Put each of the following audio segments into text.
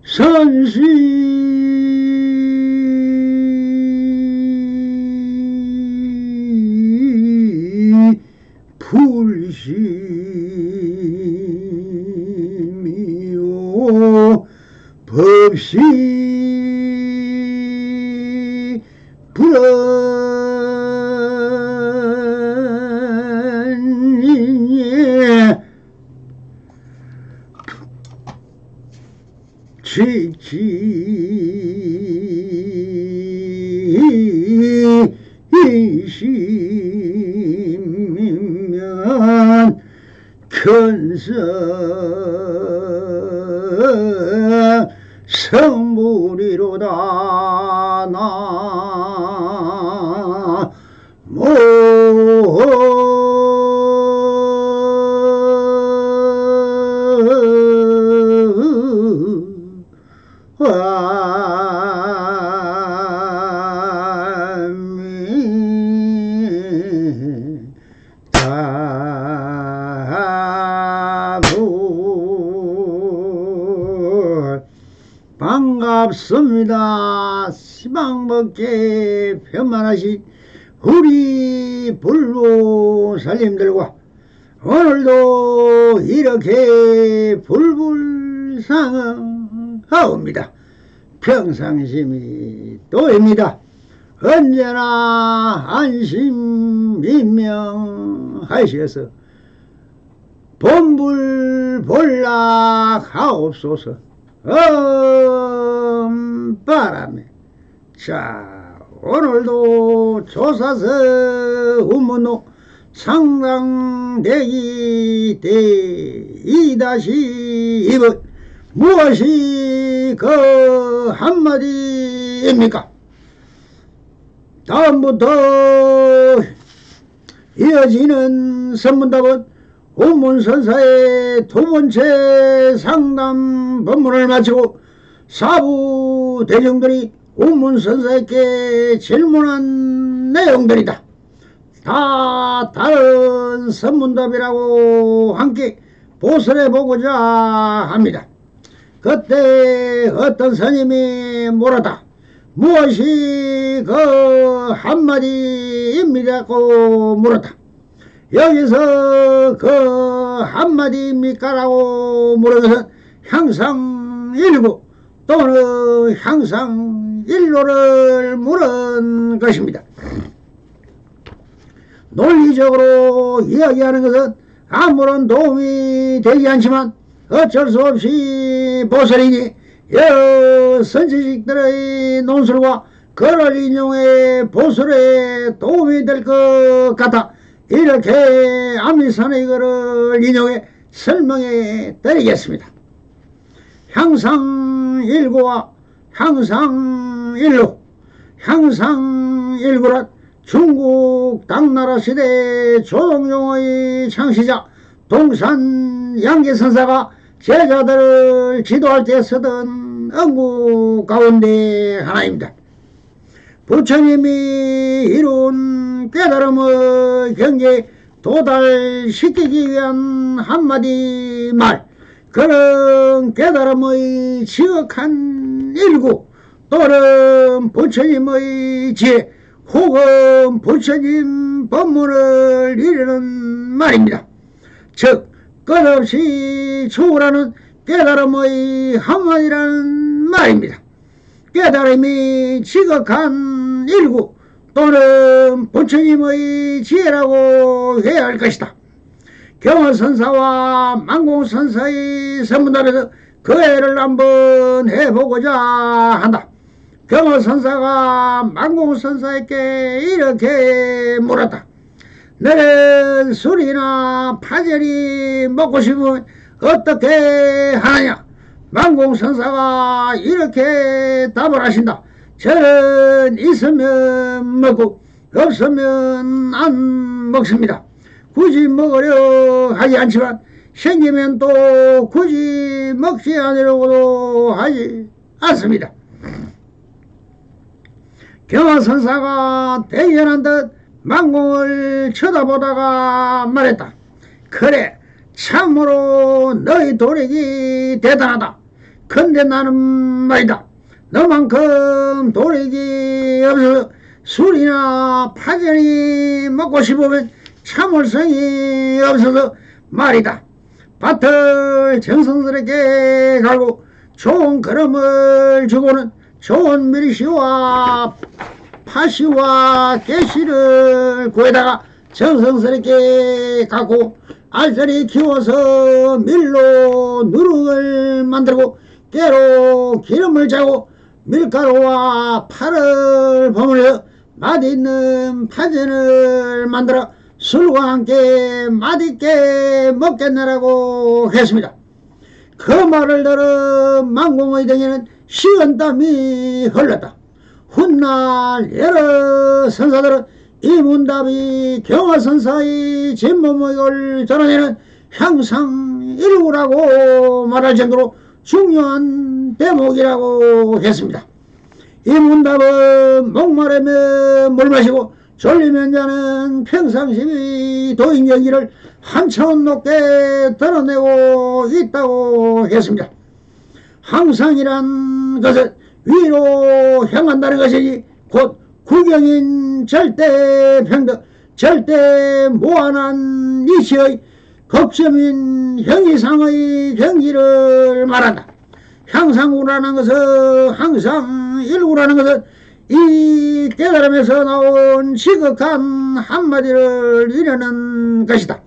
선시 불심이요 법시 불언이니 지지이시면 큰성 성불이로다 나모 반갑습니다. 시방법계 편만하신 우리 불보살님들과 오늘도 이렇게 불불상하옵니다. 평상심이 또입니다. 언제나 안심민명하셔서 본불본락하옵소서. 바람에. 자, 오늘도 조사서 우문호 상당대기 대2-2번 무엇이 그 한마디입니까? 다음부터 이어지는 선문답은 운문선사의 두 번째 상담 법문을 마치고 사부 대중들이 운문선사에게 질문한 내용들이다. 다 다른 선문답이라고 함께 보설해 보고자 합니다. 그때 어떤 스님이 물었다. 무엇이 그 한마디입니다고 물었다. 여기서 그 한마디입니까? 라고 물은 것은 향상일구 또는 향상일로를 물은 것입니다. 논리적으로 이야기하는 것은 아무런 도움이 되지 않지만 어쩔 수 없이 보살이니 여러 선지식들의 논술과 그를 인용해 보술에 도움이 될 것 같아 이렇게 아미산의 글을 인용해 설명해 드리겠습니다. 향상일구와 향상일로. 향상일구란 중국 당나라 시대 조동용의 창시자 동산 양계선사가 제자들을 지도할 때 쓰던 언구 가운데 하나입니다. 부처님이 이룬 깨달음의 경계에 도달시키기 위한 한마디 말, 그런 깨달음의 지극한 일구 또는 부처님의 지혜 혹은 부처님 법문을 이르는 말입니다. 즉 끝없이 초월하는 깨달음의 한마디라는 말입니다. 깨달음이 지극한 일구 또는 부처님의 지혜라고 해야 할 것이다. 경허선사와 만공선사의 선문답에서 그 애를 한번 해보고자 한다. 경허선사가 만공선사에게 이렇게 물었다. 너는 술이나 파절이 먹고 싶으면 어떻게 하느냐? 만공선사가 이렇게 답을 하신다. 저는 있으면 먹고 없으면 안 먹습니다. 굳이 먹으려 하지 않지만 생기면 또 굳이 먹지 않으려고도 하지 않습니다. 경허선사가 대견한 듯 만공을 쳐다보다가 말했다. 그래, 참으로 너희 도력이 대단하다. 근데 나는 말이다, 너만큼 도력이 없어서 술이나 파전이 먹고 싶으면 참을성이 없어서 말이다. 밭을 정성스럽게 갈고 좋은 걸음을 주고는 좋은 밀시와 파시와 깨시를 구해다가 정성스럽게 갖고 알짜리 키워서 밀로 누룩을 만들고 깨로 기름을 짜고 밀가루와 파를 버무려 맛있는 파전을 만들어 술과 함께 맛있게 먹겠느라고 했습니다. 그 말을 들어 망공의 등에는 식은땀이 흘렀다. 훗날 여러 선사들은 이 문답이 경화선사의 진모모익을 전하내는 향상일구라고 말할 정도로 중요한 대목이라고 했습니다. 이 문답은 목마르면 물 마시고 졸리면 자는 평상심의 도인경기를 한 차원 높게 드러내고 있다고 했습니다. 항상이란 것은 위로 향한다는 것이지 곧 구경인 절대평등, 절대 무한한 이치의 극점인 형이상의 경지를 말한다. 향상구라는 것은, 항상 일구라는 것은 이 깨달음에서 나온 지극한 한마디를 이르는 것이다.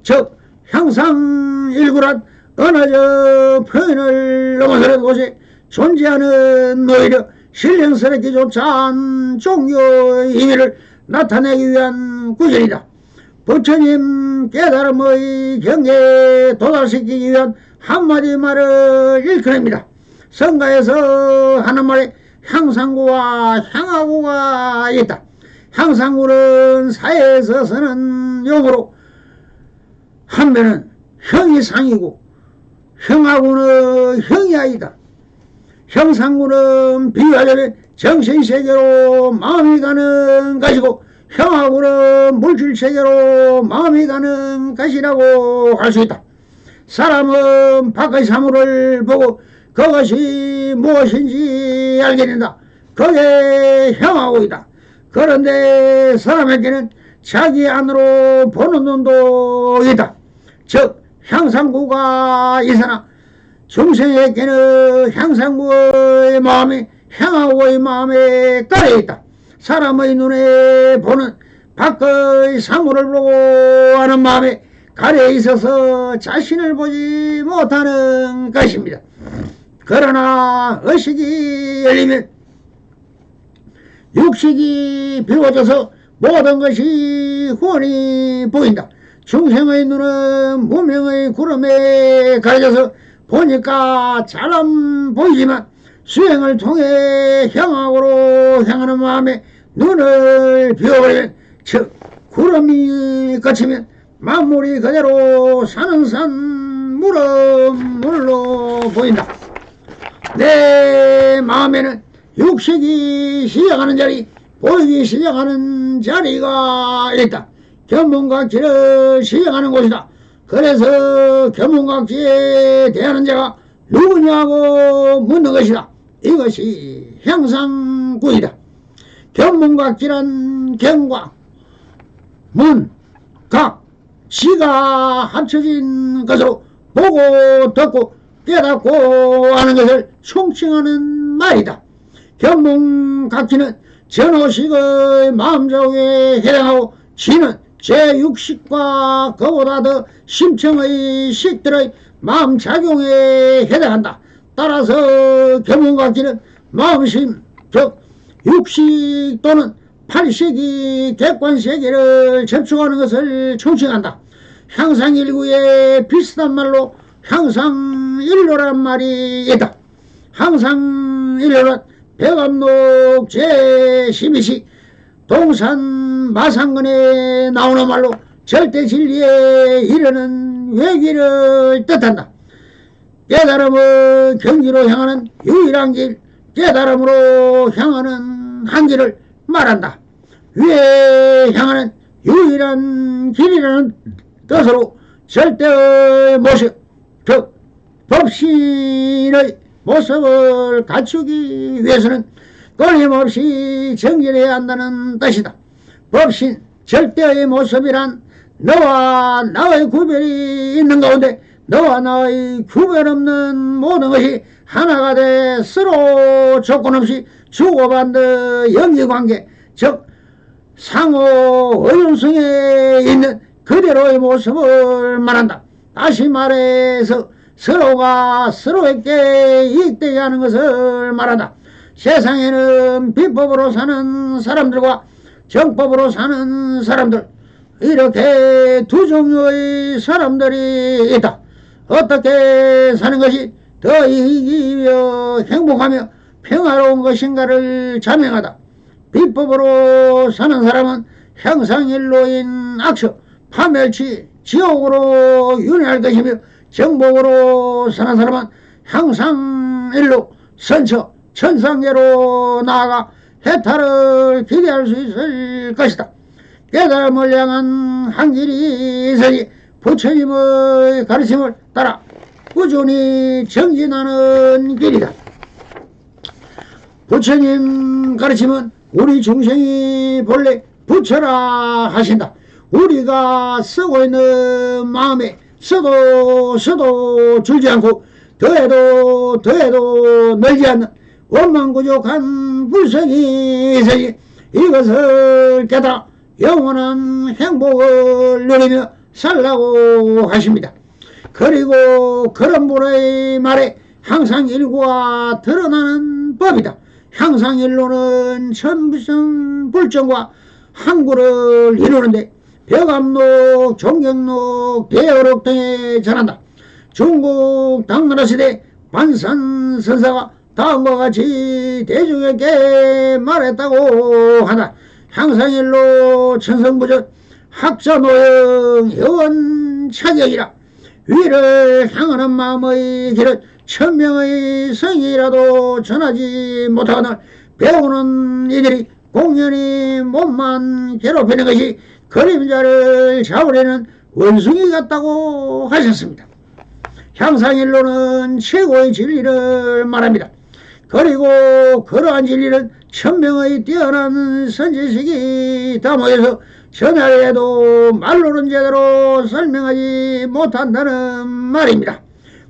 즉 향상일구란 언어적 표현을 넘어서는 곳에 존재하는 오히려 신령스럽게 조차한 종교의 의미를 나타내기 위한 구절이다. 부처님 깨달음의 경계에 도달시키기 위한 한마디 말을 일컬입니다. 성가에서 하는 말에 향상구와 향하구가 있다. 향상구는 사회에서 쓰는 용어로 한면은 형이 상이고 형하구는 형이 아니다. 형상구는 비유하자면 정신세계로 마음이 가는 것이고 형하구는 물질세계로 마음이 가는 것이라고 할 수 있다. 사람은 밖의 사물을 보고 그것이 무엇인지 알게 된다. 그게 형하구이다. 그런데 사람에게는 자기 안으로 보는 눈도 있다. 즉 향상구가 있으나 중생에게는 향상구의 마음이 향하구의 마음에 깔려 있다. 사람의 눈에 보는 밖의 사물을 보고 하는 마음에 가려 있어서 자신을 보지 못하는 것입니다. 그러나 의식이 열리면 육식이 비워져서 모든 것이 훤히 보인다. 중생의 눈은 무명의 구름에 가려져서 보니까 잘 안 보이지만 수행을 통해 향하구로 향하는 마음에 눈을 비워버리면 즉 구름이 거치면 만물이 그대로 사는 산 물은 물로 보인다. 내 마음에는 육식이 시작하는 자리, 보이기 시작하는 자리가 있다. 견문각지를 시작하는 곳이다. 그래서 견문각지에 대하는 자가 누구냐고 묻는 것이다. 이것이 향상구이다. 견문각지란 견과 문, 각, 지가 합쳐진 것으로 보고 듣고 깨닫고 하는 것을 총칭하는 말이다. 견문각지는 전호식의 마음적에 해당하고 지는 제6식과 그보다 더 심층의 식들의 마음작용에 해당한다. 따라서 견문각지는 마음심, 즉 육식 또는 팔식이 객관세계를 접촉하는 것을 총칭한다. 향상일구의 비슷한 말로 향상일로란 말이 있다. 향상일로란 백암록 제12시 동산 마상근에 나오는 말로 절대진리에 이르는 외길을 뜻한다. 깨달음의 경지로 향하는 유일한 길, 깨달음으로 향하는 한 길을 말한다. 위에 향하는 유일한 길이라는 뜻으로 절대의 모습, 즉 법신의 모습을 갖추기 위해서는 끊임없이 정진해야 한다는 뜻이다. 법신 절대의 모습이란 너와 나의 구별이 있는 가운데 너와 나의 구별 없는 모든 것이 하나가 돼 서로 조건 없이 주고받는 연기관계, 즉 상호 의존성에 있는 그대로의 모습을 말한다. 다시 말해서 서로가 서로에게 이익되게 하는 것을 말한다. 세상에는 비법으로 사는 사람들과 정법으로 사는 사람들, 이렇게 두 종류의 사람들이 있다. 어떻게 사는 것이 더 이익이며 행복하며 평화로운 것인가를 자명하다. 비법으로 사는 사람은 형상일로인 악처, 파멸치, 지옥으로 윤회할 것이며, 정복으로 사는 사람은 형상일로 선처, 천상계로 나아가 해탈을 기대할 수 있을 것이다. 깨달음을 향한 한 길이 있으니 부처님의 가르침을 따라 꾸준히 정진하는 길이다. 부처님 가르침은 우리 중생이 본래 부처라 하신다. 우리가 쓰고 있는 마음에 써도 줄지 않고 더해도 늘지 않는 원망부족한 불성이 있으니 이것을 깨달아 영원한 행복을 누리며 살라고 하십니다. 그리고 그런 분의 말에 항상 일구가 드러나는 법이다. 향상일로는 천부성 불정과 항구를 이루는데 벽암록, 종경록, 대어록 등에 전한다. 중국 당나라 시대 반산선사가 다음과 같이 대중에게 말했다고 한다. 향상일로 천성부전 학자노영 여원차격이라. 위를 향하는 마음의 길은 천명의 성이라도 전하지 못하거늘 배우는 이들이 공연히 몸만 괴롭히는 것이 그림자를 잡으려는 원숭이 같다고 하셨습니다. 향상일로는 최고의 진리를 말합니다. 그리고 그러한 진리는 천명의 뛰어난 선지식이 다 모여서 전하려 해도 말로는 제대로 설명하지 못한다는 말입니다.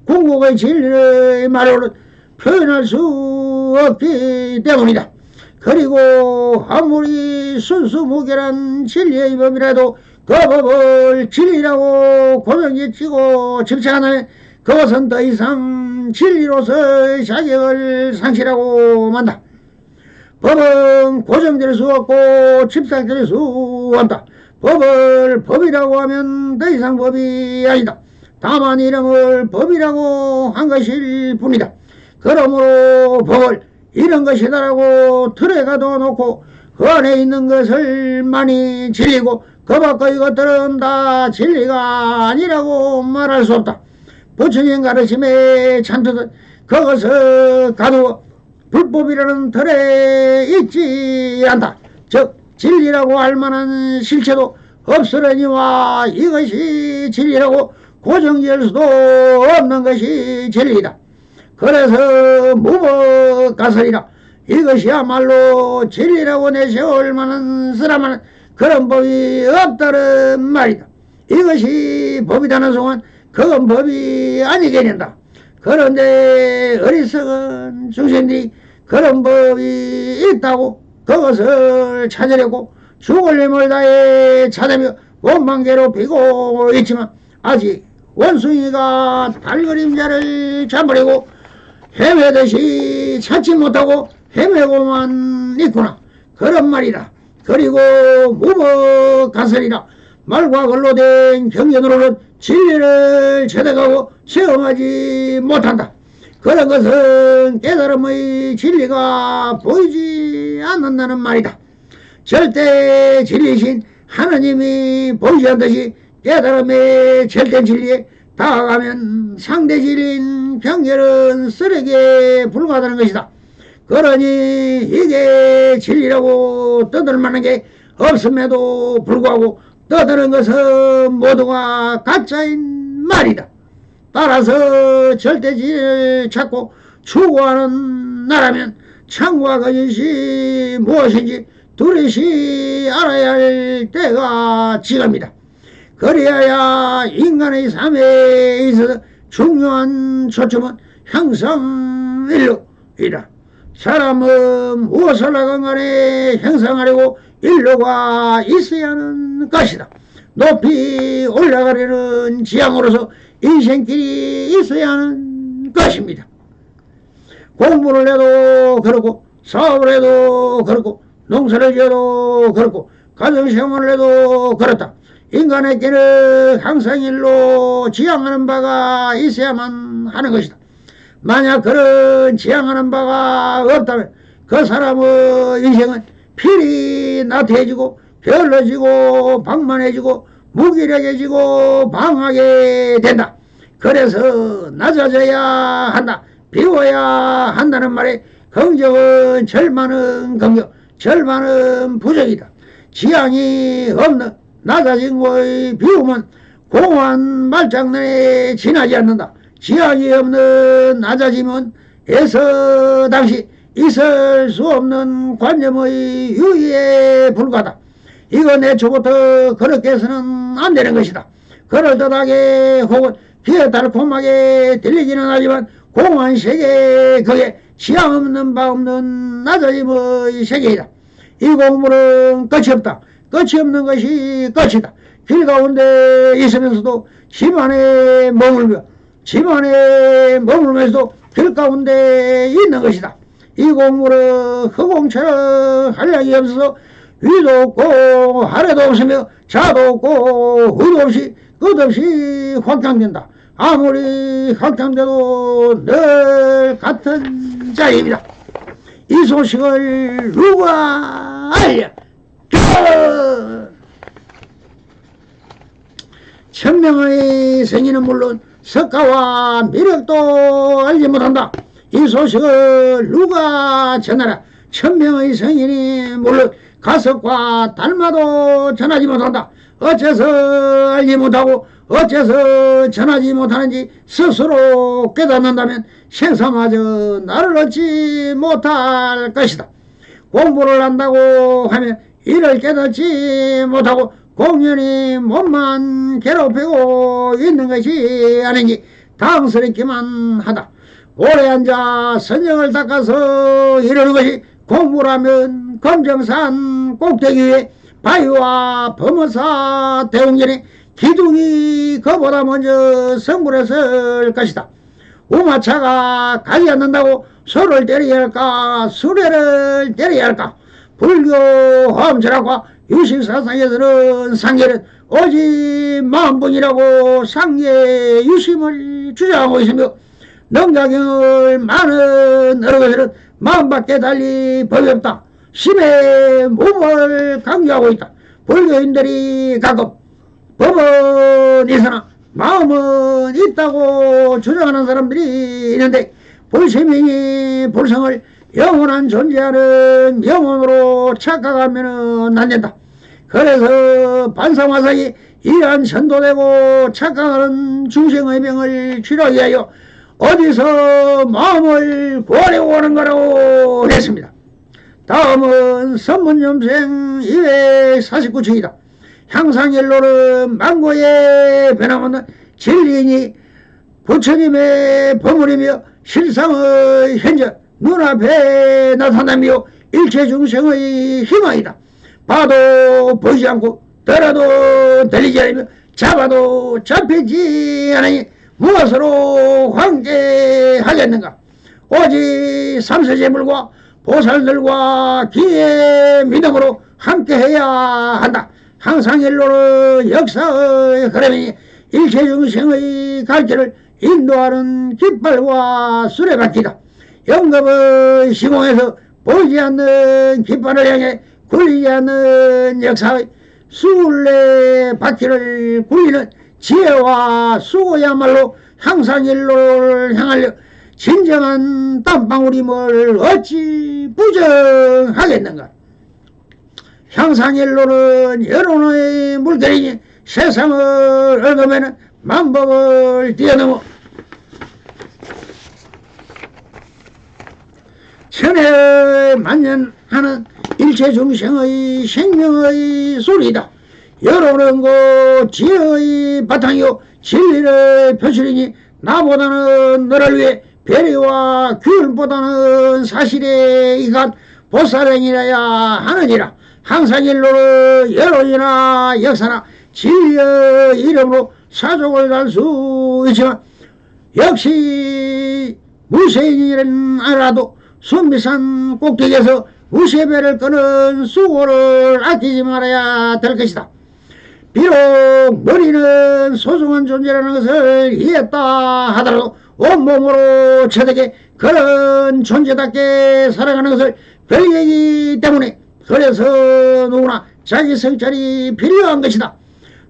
궁극의 진리의 말로는 표현할 수 없기 때문이다. 그리고 아무리 순수무결한 진리의 법이라도 그 법을 진리라고 고명지치고 집착한다면 그것은 더 이상 진리로서의 자격을 상실하고 만다. 법은 고정될 수 없고 집착될 수 없다. 법을 법이라고 하면 더 이상 법이 아니다. 다만 이름을 법이라고 한 것일 뿐이다. 그러므로 법을 이런 것이다라고 틀에 가둬놓고 그 안에 있는 것을 많이 진리고 그 밖의 것들은 다 진리가 아니라고 말할 수 없다. 부처님 가르침에 찬듯 그것을 가두어 불법이라는 틀에 있지 않다. 즉 진리라고 할 만한 실체도 없으려니와 이것이 진리라고 고정지을 수도 없는 것이 진리이다. 그래서 무법가설이라. 이것이야말로 진리라고 내세울 만한 사람은 그런 법이 없다는 말이다. 이것이 법이다는 순간 그건 법이 아니겠는다. 그런데 어리석은 중생들이 그런 법이 있다고 그것을 찾으려고 죽을 힘을 다해 찾으며 원망 괴롭히고 있지만 아직 원숭이가 달그림자를 잡으려고 헤매듯이 찾지 못하고 헤매고만 있구나. 그런 말이다. 그리고 무법가설이라. 말과 글로 된 경전으로는 진리를 체득하고 체험하지 못한다. 그런 것은 깨달음의 진리가 보이지 않는다는 말이다. 절대 진리신 하느님이 보이지 않듯이 깨달음의 절대 진리에 다가가면 상대 진리인 경계는 쓰레기에 불과하다는 것이다. 그러니 이게 진리라고 떠들 만한 게 없음에도 불구하고 떠드는 것은 모두가 가짜인 말이다. 따라서 절대 진리를 찾고 추구하는 나라면 참과 거짓이 무엇인지 두려시 알아야 할 때가 지갑니다. 그래야 인간의 삶에 있어서 중요한 초점은 형성일로이다. 사람은 무엇을 하건 간에 형성하려고 일로가 있어야 하는 것이다. 높이 올라가려는 지향으로서 인생길이 있어야 하는 것입니다. 공부를 해도 그렇고 사업을 해도 그렇고 농사를 지어도 그렇고 가정생활을 해도 그렇다. 인간에게는 항상 일로 지향하는 바가 있어야만 하는 것이다. 만약 그런 지향하는 바가 없다면 그 사람의 인생은 필히 나태해지고 게을러지고 방만해지고 무기력해지고 방하게 된다. 그래서 낮아져야 한다. 비워야 한다는 말에 긍정은 절망은 긍정, 절망은 부정이다. 지향이 없는 낮아진 것의 비움은 공허한 말장난에 지나지 않는다. 지향이 없는 낮아짐은 에서 당시 있을 수 없는 관념의 유의에 불과하다. 이건 애초부터 그렇게 해서는 안 되는 것이다. 그럴듯하게 혹은 귀에 달콤하게 들리기는 하지만 공허한 세계, 그게 지향 없는 바 없는 낮아짐의 세계이다. 이 공부는 끝이 없다. 끝이 없는 것이 끝이다. 길 가운데 있으면서도 집 안에 머물면서도 길 가운데 있는 것이다. 이 공부는 허공처럼 한량이 없어서 위도 없고 아래도 없으며 자도 없고 후도 없이 끝없이 확장된다. 아무리 확장돼도 늘 같은 자리입니다. 이 소식을 누가 알려? 천명의 생이는 물론 석가와 미력도 알지 못한다. 이 소식을 누가 전하라? 천명의 성인이 물론 가석과 달마도 전하지 못한다. 어째서 알지 못하고 어째서 전하지 못하는지 스스로 깨닫는다면 생사마저 나를 얻지 못할 것이다. 공부를 한다고 하면 이를 깨닫지 못하고 공연히 몸만 괴롭히고 있는 것이 아닌지 당스럽기만 하다. 오래 앉아 선정을 닦아서 이르는 것이 공부라면 검정산 꼭대기 위에 바위와 범어사 대웅전에 기둥이 그보다 먼저 성불했을 것이다. 우마차가 가지 않는다고 소를 때려야 할까 수레를 때려야 할까. 불교 화엄철학과 유식사상에서는 상계는 오직 마음뿐이라고 상계 유심을 주장하고 있으며 능자경을 많은 어느 것들은 마음밖에 달리 법이 없다. 심의 몸을 강조하고 있다. 불교인들이 가끔 법은 있으나 마음은 있다고 주장하는 사람들이 있는데 불심이 불성을 영원한 존재하는 영혼으로 착각하면 안 된다. 그래서 반상화상이 이러한 전도되고 착각하는 중생의 병을 치료하기 위하여 어디서 마음을 구하려고 하는 거라고 했습니다. 다음은 선문염생 249층이다. 향상일로는 만고의 변함없는 진리이니 부처님의 법문이며 실상의 현재 눈앞에 나타나며 일체 중생의 희망이다. 봐도 보이지 않고 들어도 들리지 않으며 잡아도 잡히지 않으니 무엇으로 황제하겠는가. 오직 삼세제물과 보살들과 기의 믿음으로 함께해야 한다. 항상 일로는 역사의 흐름이니 일체 중생의 갈 길을 인도하는 깃발과 수레바퀴다. 영겁의 시공에서 보이지 않는 깃발을 향해 굴리지 않는 역사의 수레바퀴를 굴리는 지혜와 수고야말로 항상 일로를 향하려 진정한 땀방울임을 어찌 부정하겠는가. 향상일로는 여론의 물결이니 세상을 얽으면 만법을 뛰어넘어 천에 만년하는 일체 중생의 생명의 소리다. 여론은 그 지혜의 바탕이요 진리의 표출이니 나보다는 너를 위해 배려와 규율보다는 사실에 이간 보살행이라야 하느니라. 항상 일로는 여론이나 역사나 진리의 이름으로 사족을 갈 수 있지만 역시 무쇠인이란 알아도 순비산 꼭대기에서 무쇠배를 끄는 수고를 아끼지 말아야 될 것이다. 비록 머리는 소중한 존재라는 것을 이해했다 하더라도 온몸으로 체득해 그런 존재답게 살아가는 것을 배우기 때문에 그래서 누구나 자기 성찰이 필요한 것이다.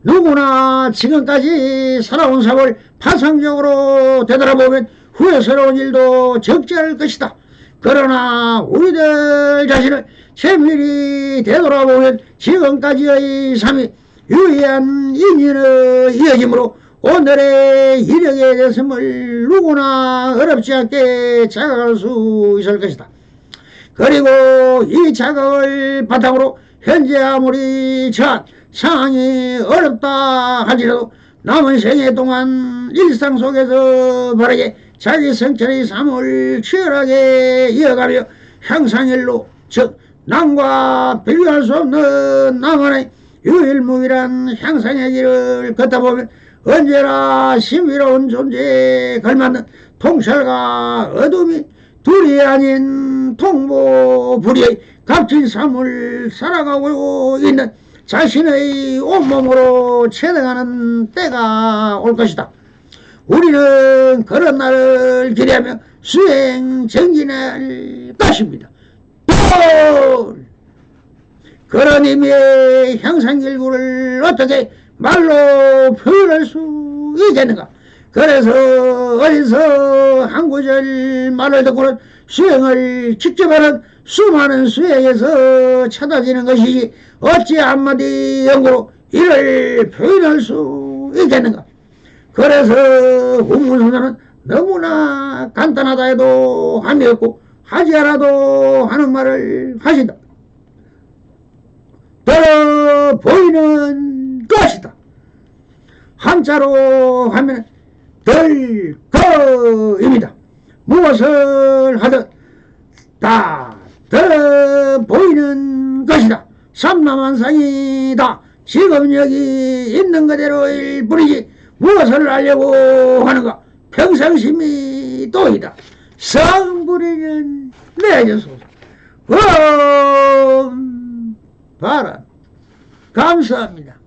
누구나 지금까지 살아온 삶을 파상적으로 되돌아보면 후회스러운 일도 적지 않을 것이다. 그러나 우리들 자신을 세밀히 되돌아보면 지금까지의 삶이 유의한 인연의 이어짐으로 오늘의 이력에 대해서를 누구나 어렵지 않게 자각할 수 있을 것이다. 그리고 이 자각을 바탕으로 현재 아무리 처한 상황이 어렵다 할지라도 남은 생애 동안 일상 속에서 바르게 자기 성찰의 삶을 치열하게 이어가며 향상일로 즉 남과 비교할 수 없는 나만의 유일무이한 향상의 길을 걷다 보면 언제나 신비로운 존재에 걸맞는 통찰과 어둠이 둘이 아닌 통보불이의 값진 삶을 살아가고 있는 자신의 온몸으로 체득하는 때가 올 것이다. 우리는 그런 날을 기대하며 수행 정진할 것입니다. 그런 의미의 향상길구를 어떻게 말로 표현할 수 있겠는가? 그래서 어디서 한 구절 말을 듣고는 수행을 직접 하는 수많은 수행에서 찾아지는 것이지 어찌 한마디 연구로 이를 표현할 수 있겠는가? 그래서 운문선사는 너무나 간단하다 해도 함이 없고 하지 않아도 하는 말을 하신다. 더 보이는 것이다. 한자로 하면 덜거입니다. 무엇을 하든 다 더 보이는 것이다. 삼라만상이다. 지금 여기 있는 그대로일 뿐이지 무엇을 알려고 하는가? 평상심이 또이다. 성불이는 내주소서. 바람 감사합니다.